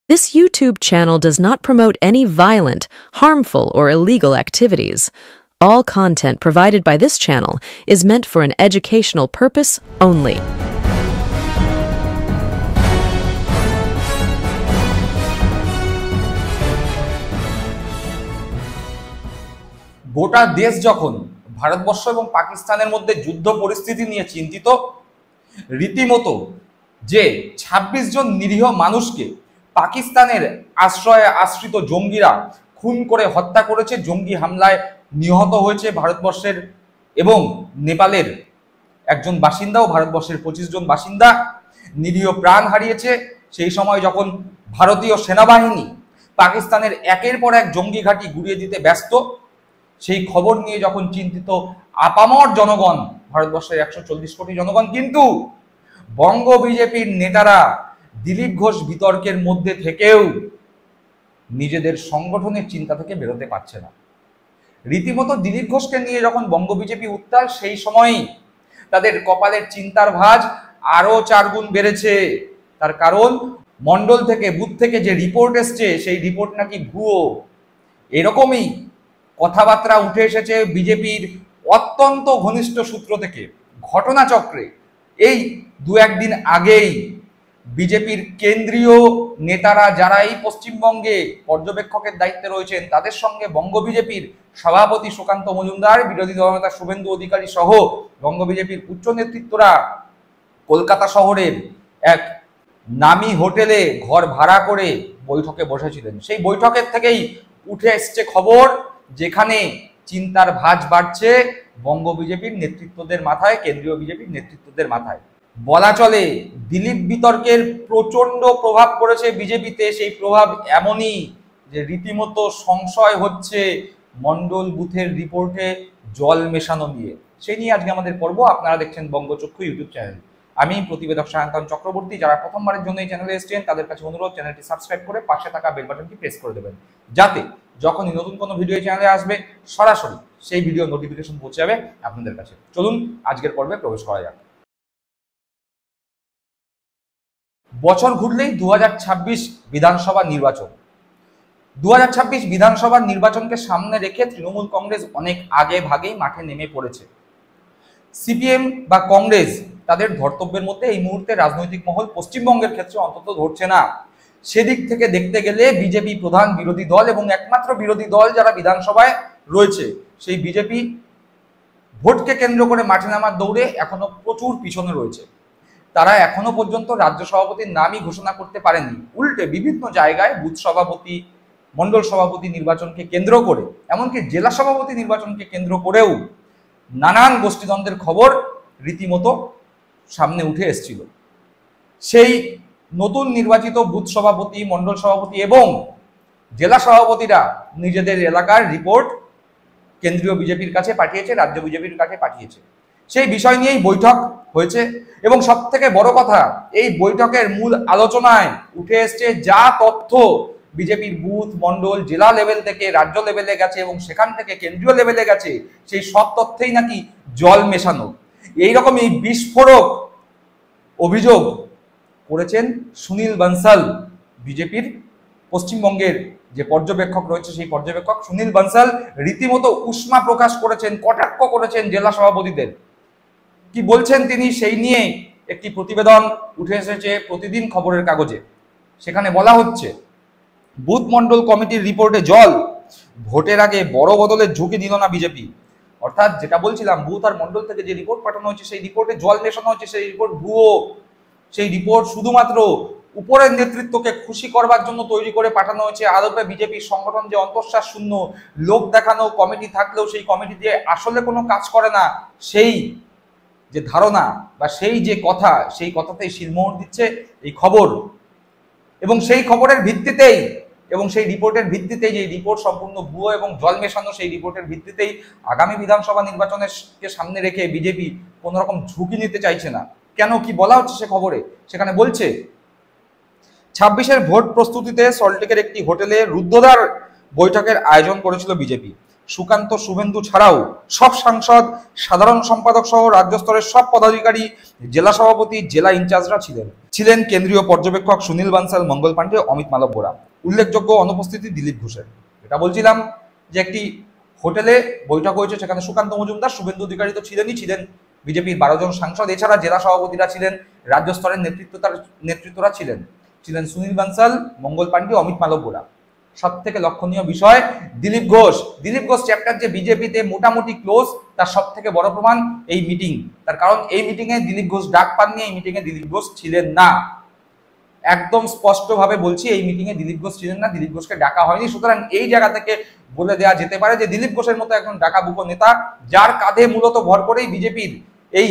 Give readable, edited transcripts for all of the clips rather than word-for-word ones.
This YouTube channel does not promote any violent, harmful, or illegal activities. All content provided by this channel is meant for an educational purpose only. গোটা দেশ যখন ভারতবর্ষ এবং পাকিস্তানের মধ্যে যুদ্ধ পরিস্থিতি নিয়ে চিন্তিত, রীতিমতো যে ২৬ জন নিরীহ মানুষকে পাকিস্তানের আশ্রয়ে আশ্রিত জঙ্গিরা খুন করে হত্যা করেছে, জঙ্গি হামলায় নিহত হয়েছে ভারতবর্ষের এবং নেপালের একজন বাসিন্দা ও ভারতবর্ষের ২৫ জন বাসিন্দা নিরীহ প্রাণ হারিয়েছে। সেই সময় যখন ভারতীয় সেনাবাহিনী পাকিস্তানের একের পর এক জঙ্গি ঘাঁটি গুড়িয়ে দিতে ব্যস্ত, সেই খবর নিয়ে যখন চিন্তিত আপামর জনগণ, ভারতবর্ষের ১৪০ কোটি জনগণ, কিন্তু বঙ্গ বিজেপির নেতারা দিলীপ ঘোষ বিতর্কের মধ্যে থেকেও নিজেদের সংগঠনের চিন্তা থেকে বেরোতে পারছে না। রীতিমতো দিলীপ ঘোষকে নিয়ে যখন বঙ্গ বিজেপি উত্তাল, সেই সময়ই তাদের কপালের চিন্তার ভাঁজ আরো ৪ গুণ বেড়েছে। তার কারণ, মন্ডল থেকে, বুথ থেকে যে রিপোর্ট এসছে, সেই রিপোর্ট নাকি ভুয়ো। এরকমই কথাবার্তা উঠে এসেছে বিজেপির অত্যন্ত ঘনিষ্ঠ সূত্র থেকে। ঘটনাচক্রে এই ২-১ দিন আগেই বিজেপির কেন্দ্রীয় নেতারা যারা এই পশ্চিমবঙ্গে পর্যবেক্ষকের দায়িত্বে রয়েছেন, তাদের সঙ্গে বঙ্গ বিজেপির সভাপতি সুকান্ত মজুমদার, বিরোধী দলনেতা শুভেন্দু অধিকারী সহ বঙ্গ বিজেপির উচ্চ নেতৃত্বরা কলকাতা শহরের এক নামী হোটেলে ঘর ভাড়া করে বৈঠকে বসেছিলেন। সেই বৈঠকের থেকেই উঠে এসছে খবর, যেখানে চিন্তার ভাঁজ বাড়ছে বঙ্গ বিজেপির নেতৃত্বদের মাথায়, কেন্দ্রীয় বিজেপির নেতৃত্বদের মাথায়। বলা চলে দিলীপ বিতর্কের প্রচন্ড প্রভাব পড়েছে বিজেপিতে। সেই প্রভাব এমনই যে রীতিমতো সংশয় হচ্ছে মন্ডল বুথের রিপোর্টে জল মেশানো নিয়ে। সেই নিয়ে আজকে আমাদের পর্ব। আপনারা দেখছেন বঙ্গচক্ষু ইউটিউব চ্যানেল। আমি প্রতিবেদক সায়ন্তন চক্রবর্তী। যারা প্রথমবারের জন্য এই চ্যানেলে এসেছেন, তাদের কাছে অনুরোধ, চ্যানেলটি সাবস্ক্রাইব করে পাশে থাকা বেল বাটনটি প্রেস করে দেবেন, যাতে যখনই নতুন কোনো ভিডিও চ্যানেলে আসবে, সরাসরি সেই ভিডিও নোটিফিকেশন পৌঁছে যাবে আপনাদের কাছে। চলুন আজকের পর্বে প্রবেশ করা যাক। বছর ঘুরলেই ২০২৬ বিধানসভা নির্বাচন। ২০২৬ বিধানসভা নির্বাচনকে সামনে রেখে তৃণমূল কংগ্রেস অনেক আগে ভাগেই মাঠে নেমে পড়েছে। সিপিএম বা কংগ্রেস তাদের ধর্তব্যের মধ্যে এই মুহূর্তে রাজনৈতিক মহল পশ্চিমবঙ্গের ক্ষেত্রে অন্তত ধরছে না। সেদিক থেকে দেখতে গেলে বিজেপি প্রধান বিরোধী দল এবং একমাত্র বিরোধী দল যারা বিধানসভায় রয়েছে, সেই বিজেপি ভোটকে কেন্দ্র করে মাঠে নামার দৌড়ে এখনো প্রচুর পিছনে রয়েছে। তারা এখনো পর্যন্ত রাজ্য সভাপতির নামই ঘোষণা করতে পারেননি। উল্টে বিভিন্ন জায়গায় বুথ সভাপতি, মন্ডল সভাপতি নির্বাচনকে কেন্দ্র করে, এমনকি জেলা সভাপতি নির্বাচনকে কেন্দ্র করেও নানান গোষ্ঠীদ্বন্দ্বের খবর রীতিমতো সামনে উঠে এসেছিল। সেই নতুন নির্বাচিত বুথ সভাপতি, মন্ডল সভাপতি এবং জেলা সভাপতিরা নিজেদের এলাকার রিপোর্ট কেন্দ্রীয় বিজেপির কাছে পাঠিয়েছে, রাজ্য বিজেপির কাছে পাঠিয়েছে। সেই বিষয় নিয়েই বৈঠক হয়েছে এবং সব থেকে বড় কথা, এই বৈঠকের মূল আলোচনায় উঠে এসছে যা তথ্য বিজেপির বুথ, মন্ডল, জেলা লেভেল থেকে রাজ্য লেভেলে গেছে এবং সেখান থেকে কেন্দ্রীয় লেভেলে গেছে, সেই সব তথ্যেই নাকি জল মেশানো। এইরকমই বিস্ফোরক অভিযোগ করেছেন সুনীল বানসাল। বিজেপির পশ্চিমবঙ্গের যে পর্যবেক্ষক রয়েছে, সেই পর্যবেক্ষক সুনীল বানসাল রীতিমতো উষ্মা প্রকাশ করেছেন, কটাক্ষ করেছেন জেলা সভাপতিদের। কি বলছেন তিনি, সেই নিয়ে একটি প্রতিবেদন উঠে এসেছে প্রতিদিন খবরের কাগজে। সেখানে বলা হচ্ছে, বুথ মন্ডল কমিটির রিপোর্টে জল, ভোটের আগে বড় বদলের ঝুঁকি দিল না বিজেপি। অর্থাৎ যেটা বলছিলাম, বুথ আর মন্ডল থেকে যে রিপোর্ট পাঠানো হচ্ছে, সেই রিপোর্টে জল মেশানো হচ্ছে, সেই রিপোর্ট ভুয়ো। সেই রিপোর্ট শুধুমাত্র উপরের নেতৃত্বকে খুশি করবার জন্য তৈরি করে পাঠানো হয়েছে। আদপে বিজেপির সংগঠন যে অন্তঃশ্বাস শূন্য, লোক দেখানো কমিটি থাকলেও সেই কমিটি যে আসলে কোনো কাজ করে না, সেই যে ধারণা বা সেই যে কথা, সেই কথাতেই শিলমোহর দিচ্ছে এই খবর। এবং সেই খবরের ভিত্তিতেই এবং সেই রিপোর্টের ভিত্তিতেই, যে রিপোর্ট সম্পূর্ণ ভুয়ো এবং জল মেশানো, সেই রিপোর্টের ভিত্তিতেই আগামী বিধানসভা নির্বাচনকে সামনে রেখে বিজেপি কোনো রকম ঝুঁকি নিতে চাইছে না। কেন, কি বলা হচ্ছে সে খবরে? সেখানে বলছে, ২৬-এর ভোট প্রস্তুতিতে সল্টলেকের একটি হোটেলে রুদ্ধদ্বার বৈঠকের আয়োজন করেছিল বিজেপি। সুকান্ত শুভেন্দু ছাড়াও সব সাংসদ, সাধারণ সম্পাদক সহ রাজ্য স্তরের সব পদাধিকারী, জেলা সভাপতি, জেলা ইনচার্জরা ছিলেন কেন্দ্রীয় পর্যবেক্ষক সুনীল বানসাল, মঙ্গল পাণ্ডে, অমিত মালব্যরা। উল্লেখযোগ্য অনুপস্থিতি দিলীপ ঘোষের। এটা বলছিলাম যে একটি হোটেলে বৈঠক হয়েছে, সেখানে সুকান্ত মজুমদার, শুভেন্দু অধিকারী তো ছিলেন বিজেপির 12 জন সাংসদ, এছাড়া জেলা সভাপতিরা ছিলেন, রাজ্য স্তরের নেতৃত্বরা ছিলেন সুনীল বানসাল, মঙ্গল পাণ্ডে, অমিত মালব্যরা। সব থেকে লক্ষণীয় বিষয় দিলীপ ঘোষ চ্যাপ্টার যে বিজেপিতে মোটামুটি ক্লোজ, তার সব থেকে বড় প্রমাণ এই মিটিং। তার কারণ এই মিটিং এ দিলীপ ঘোষ ডাক পাননি, এই মিটিং এ দিলীপ ঘোষ ছিলেন না। একদম স্পষ্টভাবে বলছি, এই মিটিং এ দিলীপ ঘোষ ছিলেন না, দিলীপ ঘোষকে ডাকা হয়নি। সুতরাং এই জায়গা থেকে বলে দেওয়া যেতে পারে যে দিলীপ ঘোষের মতো একজন ডাকাবুকো নেতা, যার কাঁধে মূলত ভর করেই বিজেপির এই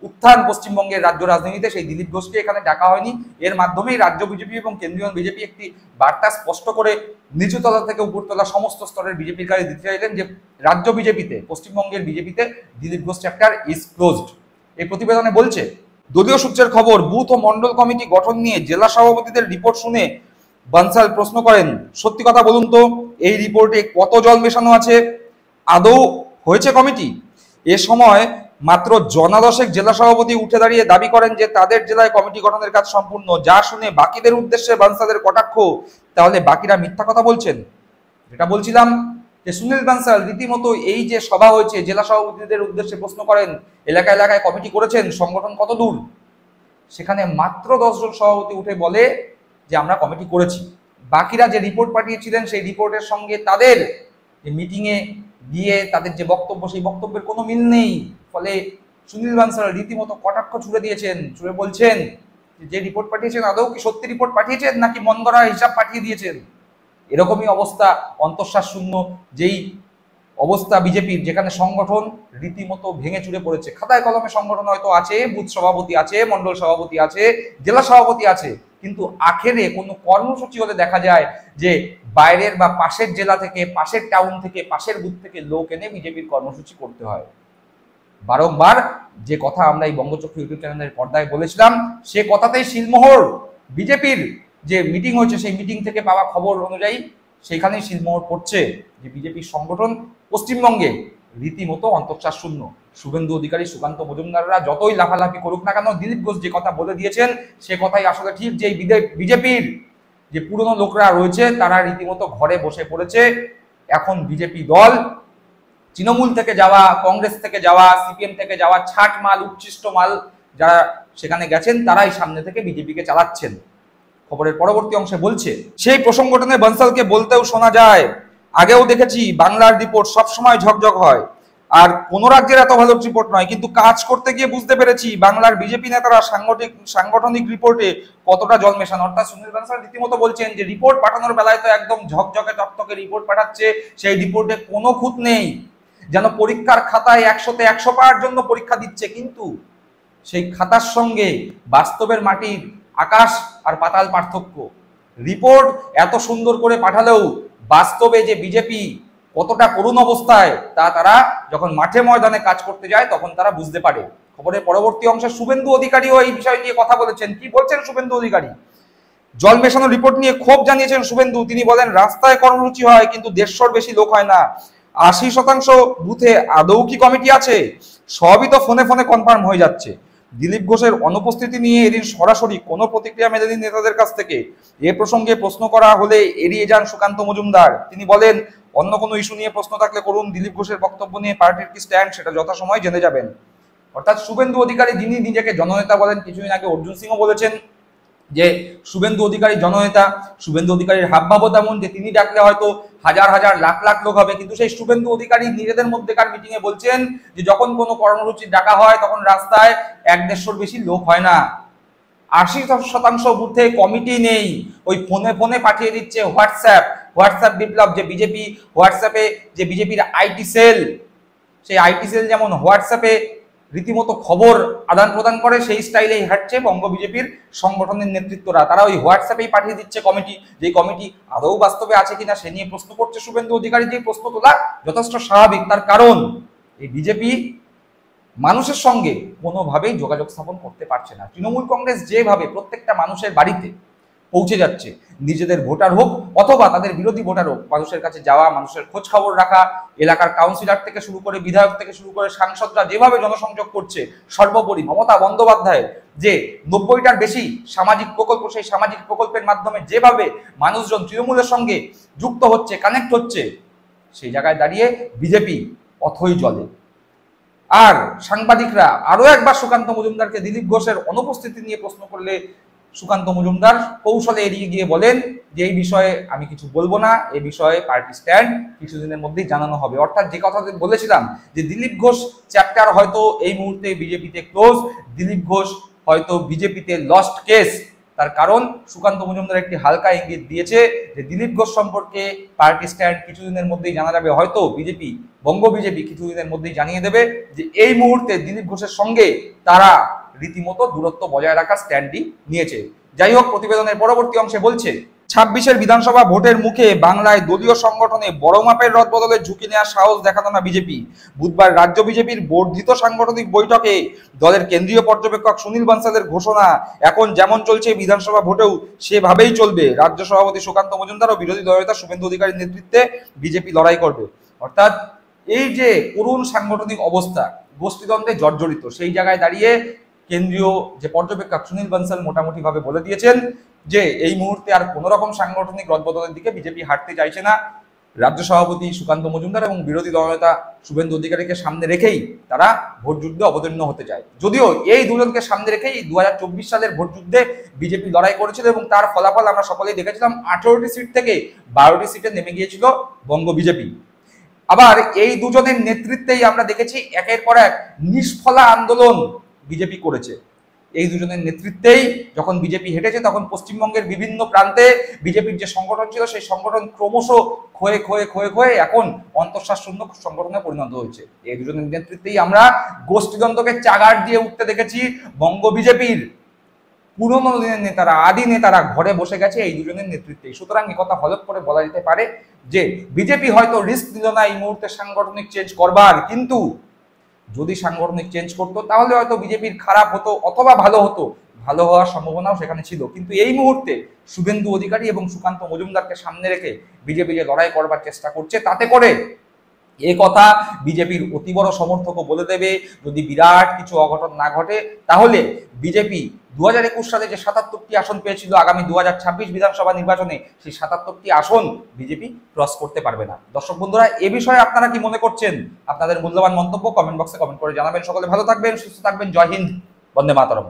উত্থান পশ্চিমবঙ্গের রাজ্য রাজনীতিতে, সেই দিলীপ ঘোষকে এখানে ডাকা হয়নি। এর মাধ্যমেই রাজ্য বিজেপি এবং কেন্দ্রীয় বিজেপি একটি বার্তা স্পষ্ট করে নিচুতলা থেকে উপরতলা সমস্ত স্তরের বিজেপির কাছে দিতে চাইলেন যে রাজ্য বিজেপিতে, পশ্চিমবঙ্গের বিজেপিতে Dilip Ghosh chapter is closed. এই প্রতিবেদনে বলছে, দলীয় সূত্রের খবর, বুথ ও মন্ডল কমিটি গঠন নিয়ে জেলা সভাপতিদের রিপোর্ট শুনে বানসাল প্রশ্ন করেন, সত্যি কথা বলুন তো, এই রিপোর্টে কত জল মেশানো আছে? আদৌ হয়েছে কমিটি? এ সময় মাত্র জনাদশেক জেলা সভাপতি উঠে দাঁড়িয়ে দাবি করেন যে তাদের জেলায় কমিটি গঠনের কাজ সম্পূর্ণ। যা শুনে বাকিদের উদ্দেশ্যে বানসালের কটাক্ষ, তাহলে বাকিরা মিথ্যা কথা বলছেন। যেটা বলছিলাম যে সুনীল বানসাল রীতিমতো এই যে সভা হয়েছে, জেলা সভাপতিদের উদ্দেশ্যে প্রশ্ন করেন, এলাকায় এলাকায় কমিটি করেছেন, সংগঠন কত দূর? সেখানে মাত্র 10 জন সভাপতি উঠে বলে যে আমরা কমিটি করেছি। বাকিরা যে রিপোর্ট পাঠিয়েছিলেন, সেই রিপোর্টের সঙ্গে তাদের মিটিংয়ে গিয়ে তাদের যে বক্তব্য, সেই বক্তব্যের কোনো মিল নেই। ফলে সুনীল বানসাল রীতিমতো কটাক্ষ ছুড়ে বলছেন যে রিপোর্ট পাঠিয়েছেন আদৌ কি সত্যি রিপোর্ট পাঠিয়েছেন নাকি মন গড়া হিসাব পাঠিয়ে দিয়েছেন। এরকমই অবস্থা, অন্তঃশ্বাস শূন্য যেই অবস্থা বিজেপির, যেখানে সংগঠন রীতিমতো ভেঙে চুরে পড়েছে। খাতায় কলমে সংগঠন হয়তো আছে, বুথ সভাপতি আছে, মন্ডল সভাপতি আছে, জেলা সভাপতি আছে, কিন্তু আখেরে কোনো কর্মসূচি হলে দেখা যায় যে বাইরের বা পাশের জেলা থেকে, পাশের টাউন থেকে, পাশের বুথ থেকে লোক এনে বিজেপির কর্মসূচি করতে হয়। বারংবার যে কথা আমরা এই বঙ্গচক্ষু ইউটিউব চ্যানেলের পর্দায় বলেছিলাম, সে কথাতেই শিলমোহর। বিজেপির যে মিটিং হয়েছে, সেই মিটিং থেকে পাওয়া খবর অনুযায়ী সেখানেই শিলমোহর পড়ছে যে বিজেপির সংগঠন পশ্চিমবঙ্গে রীতিমতো অন্তঃশ্বাস শূন্য। শুভেন্দু অধিকারী, সুকান্ত মজুমদাররা যতই লাফালাফি করুক না কেন, দিলীপ ঘোষ যে কথা বলে দিয়েছেন সে কথাই আসলে ঠিক, যে বিজেপির যে পুরনো লোকরা রয়েছে তারা রীতিমতো ঘরে বসে পড়েছে। এখন বিজেপি দল তৃণমূল থেকে যাওয়া, কংগ্রেস থেকে যাওয়া, সিপিএম থেকে যাওয়া ছাট মাল, উচ্ছিষ্ট মাল যারা সেখানে গেছেন, তারাই সামনে থেকে বিজেপিকে চালাচ্ছেন। খবরের পরবর্তী অংশে বলছে, সেই প্রসঙ্গটনে বানসালকে বলতেও শোনা যায়, আগেও দেখেছি বাংলার রিপোর্ট সবসময় ঝকঝক হয়, আর কোন রাজ্যের এত ভালো রিপোর্ট নয়, কিন্তু কাজ করতে গিয়ে বুঝতে পেরেছি বাংলার বিজেপি নেতারা সাংগঠনিক রিপোর্টে কতটা জল মেশানো। অর্থাৎ সুনীল বানসাল রীতিমতো বলছেন যে রিপোর্ট পাঠানোর বেলায় তো একদম ঝকঝকে টকটকে রিপোর্ট পাঠাচ্ছে, সেই রিপোর্টে কোনো খুঁত নেই, যেন পরীক্ষার খাতায় 100তে 100 পাওয়ার জন্য পরীক্ষা দিচ্ছে, কিন্তু সেই খাতার সঙ্গে বাস্তবের মাটির আকাশ আর পাতাল পার্থক্য। রিপোর্ট এত সুন্দর করে পাঠালেও বাস্তবে যে বিজেপি কতটা করুণ অবস্থায়, তা তারা যখন মাঠে ময়দানে কাজ করতে যায় তখন তারা বুঝতে পারে। খবরের পরবর্তী অংশে শুভেন্দু অধিকারীও এই বিষয় নিয়ে কথা বলেছেন। কি বলছেন শুভেন্দু অধিকারী? জল মেশানো রিপোর্ট নিয়ে ক্ষোভ জানিয়েছেন শুভেন্দু। তিনি বলেন, রাস্তায় কর্মসূচি হয় কিন্তু 150-র বেশি লোক হয় না। 80% বুথে আদৌ কি কমিটি আছে? সবই তো ফোনে ফোনে কনফার্ম হয়ে যাচ্ছে। দিলীপ ঘোষের অনুপস্থিতি নিয়ে এদিন সরাসরি কোনো প্রতিক্রিয়া মেলেনি নেতাদের কাছ থেকে। এ প্রসঙ্গে প্রশ্ন করা হলে এড়িয়ে যান সুকান্ত মজুমদার। তিনি বলেন, অন্য কোনো ইস্যু নিয়ে প্রশ্ন থাকলে করুন, দিলীপ ঘোষের বক্তব্য নিয়ে পার্টির কি স্ট্যান্ড সেটা যথাসময় জেনে যাবেন। অর্থাৎ শুভেন্দু অধিকারী, যিনি নিজেকে জননেতা বলেন, কিছুদিন আগে অর্জুন সিংও বলেছেন যে শুভেন্দু অধিকারী জননেতা। শুভেন্দু অধিকারীর হাবভাবও তেমন যে তিনি ডাকলে হয়তো হাজার হাজার লাখ লাখ লোক হবে, কিন্তু সেই শুভেন্দু অধিকারী নিজেদের মধ্যেকার মিটিং এ বলছেন যে যখন কোনো কর্মসূচি ডাকা হয় তখন রাস্তায় 150-র বেশি লোক হয় না। 80% বুথে কমিটি নেই, ওই ফোনে ফোনে পাঠিয়ে দিচ্ছে হোয়াটসঅ্যাপ বিপ্লব। যে বিজেপি হোয়াটসঅ্যাপে, যে বিজেপির আইটি সেল, সেই আইটি সেল যেমন হোয়াটসঅ্যাপে রীতিমতো খবর আদান প্রদান করে, সেই স্টাইলেই হাঁটছে বঙ্গ বিজেপির সংগঠনের নেতৃত্বরা। তারা ওই হোয়াটসঅ্যাপেই পাঠিয়ে দিচ্ছে কমিটি। যে কমিটি আদৌ বাস্তবে আছে কিনা সে নিয়ে প্রশ্ন করছে শুভেন্দু অধিকারী। যে প্রশ্ন তোলা যথেষ্ট স্বাভাবিক, তার কারণ এই বিজেপি মানুষের সঙ্গে কোনোভাবেই যোগাযোগ স্থাপন করতে পারছে না। তৃণমূল কংগ্রেস যেভাবে প্রত্যেকটা মানুষের বাড়িতে পৌঁছে যাচ্ছে। নিজেদের ভোটার হোক অথবা তাদের বিরোধী ভোটার হোক, মানুষের কাছে যাওয়া, মানুষের খোঁজ খবর রাখা, এলাকার কাউন্সিলর থেকে শুরু করে বিধায়ক থেকে শুরু করে সাংসদরা যেভাবে জনসংযোগ করছে, সর্বোপরি মমতা বন্দ্যোপাধ্যায়ের যে 90টার বেশি সামাজিক প্রকল্প, সেই সামাজিক প্রকল্পের মাধ্যমে যেভাবে মানুষজন তৃণমূলের সঙ্গে যুক্ত হচ্ছে, কানেক্ট হচ্ছে, সেই জায়গায় দাঁড়িয়ে বিজেপি অথই জলে। আর সাংবাদিকরা আরো একবার সুকান্ত মজুমদারকে দিলীপ ঘোষের অনুপস্থিতি নিয়ে প্রশ্ন করলে সুকান্ত মজুমদার কৌশলে এড়িয়ে গিয়ে বলেন যে এই বিষয়ে আমি কিছু বলবো না, এই বিষয়ে পার্টি স্ট্যান্ড কিছুদিনের মধ্যেই জানানো হবে। অর্থাৎ যে কথা বলেছিলাম যে দিলীপ ঘোষ চ্যাপ্টার হয়তো এই মুহূর্তে বিজেপিতে ক্লোজ, দিলীপ ঘোষ হয়তো বিজেপিতে লস্ট কেস, তার কারণ সুকান্ত মজুমদার একটি হালকা ইঙ্গিত দিয়েছে যে দিলীপ ঘোষ সম্পর্কে পার্টি স্ট্যান্ড কিছুদিনের মধ্যেই জানা যাবে। হয়তো বিজেপি, বঙ্গ বিজেপি কিছুদিনের মধ্যেই জানিয়ে দেবে যে এই মুহূর্তে দিলীপ ঘোষের সঙ্গে তারা রীতিমতো দূরত্ব বজায় রাখার স্ট্যান্ডই নিয়েছে। যাই হোক, প্রতিবেদনের পরবর্তী অংশে বলছে 26-এর বিধানসভা ভোটের মুখে বাংলায় দলীয় সংগঠনে বড় মাপের রদবদলের ঝুঁকি নেওয়ার সাহস দেখালো না বিজেপি। বুধবার রাজ্য বিজেপির বর্ধিত সাংগঠনিক বৈঠকে দলের কেন্দ্রীয় পর্যবেক্ষক সুনীল বানসালের ঘোষণা, এখন যেমন চলছে বিধানসভা ভোটেও সেভাবেই চলবে। রাজ্য সভাপতি সুকান্ত মজুমদার ও বিরোধী দলনেতা শুভেন্দু অধিকারীর নেতৃত্বে বিজেপি লড়াই করবে। অর্থাৎ এই যে করুণ সাংগঠনিক অবস্থা, গোষ্ঠীদ্বন্দ্বে জর্জরিত, সেই জায়গায় দাঁড়িয়ে কেন্দ্রীয় যে পর্যবেক্ষক সুনীল বানসাল মোটামুটি ভাবে বলে দিয়েছেন যে এই মুহূর্তে আর কোন রকম সাংগঠনিক রদবদলের দিকে বিজেপি হাঁটতে চাইছে না। রাজ্য সভাপতি সুকান্ত মজুমদার এবং বিরোধী দলনেতা শুভেন্দু অধিকারীকে সামনে রেখেই তারা ভোট যুদ্ধে অবতীর্ণ হতে চায়। যদিও এই দুজনকে সামনে রেখেই 2024 সালের ভোট যুদ্ধে বিজেপি লড়াই করেছিল এবং তার ফলাফল আমরা সকলেই দেখেছিলাম। 18টি সিট থেকে 12টি সিটে নেমে গিয়েছিল বঙ্গ বিজেপি। আবার এই দুজনের নেতৃত্বেই আমরা দেখেছি একের পর এক নিষ্ফলা আন্দোলন বিজেপি করেছে। এই দুজনের নেতৃত্বেই যখন বিজেপি হেঁটেছে তখন পশ্চিমবঙ্গের বিভিন্ন প্রান্তে বিজেপির যে সংগঠন ছিল সেই সংগঠন ক্রমশ ক্ষয়ে ক্ষয়ে ক্ষয়ে ক্ষয়ে এখন অন্তঃশ্বাস শূন্য সংগঠনে পরিণত হয়েছে। এই দুজনের নেতৃত্বেই আমরা গোষ্ঠীদ্বন্দ্বকে চাগার দিয়ে উঠতে দেখেছি। বঙ্গ বিজেপির পুরনো দিনের নেতারা, আদি নেতারা ঘরে বসে গেছে এই দুজনের নেতৃত্বে। সুতরাং একথা হলফ করে বলা যেতে পারে যে বিজেপি হয়তো রিস্ক নিল না এই মুহূর্তে সাংগঠনিক চেঞ্জ করবার, কিন্তু যদি সাংগঠনিক চেঞ্জ করতো তাহলে হয়তো বিজেপির খারাপ হতো অথবা ভালো হতো, ভালো হওয়ার সম্ভাবনাও সেখানে ছিল। কিন্তু এই মুহূর্তে শুভেন্দু অধিকারী এবং সুকান্ত মজুমদারকে সামনে রেখে বিজেপি যে লড়াই করবার চেষ্টা করছে, তাতে করে এ কথা বিজেপির অতি বড় সমর্থকও বলে দেবে যদি বিরাট কিছু অঘটন না ঘটে, তাহলে বিজেপি 2021 সালে যে 77টি আসন পেয়েছিল আগামী 2026 বিধানসভা নির্বাচনে, সেই 77টি আসন বিজেপি ক্রস করতে পারবে না। দর্শক বন্ধুরা, এ বিষয়ে আপনারা কি মনে করছেন? আপনাদের মূল্যবান মন্তব্য কমেন্ট বক্সে কমেন্ট করে জানাবেন। সকলে ভালো থাকবেন, সুস্থ থাকবেন। জয় হিন্দ, বন্দে মাতরম।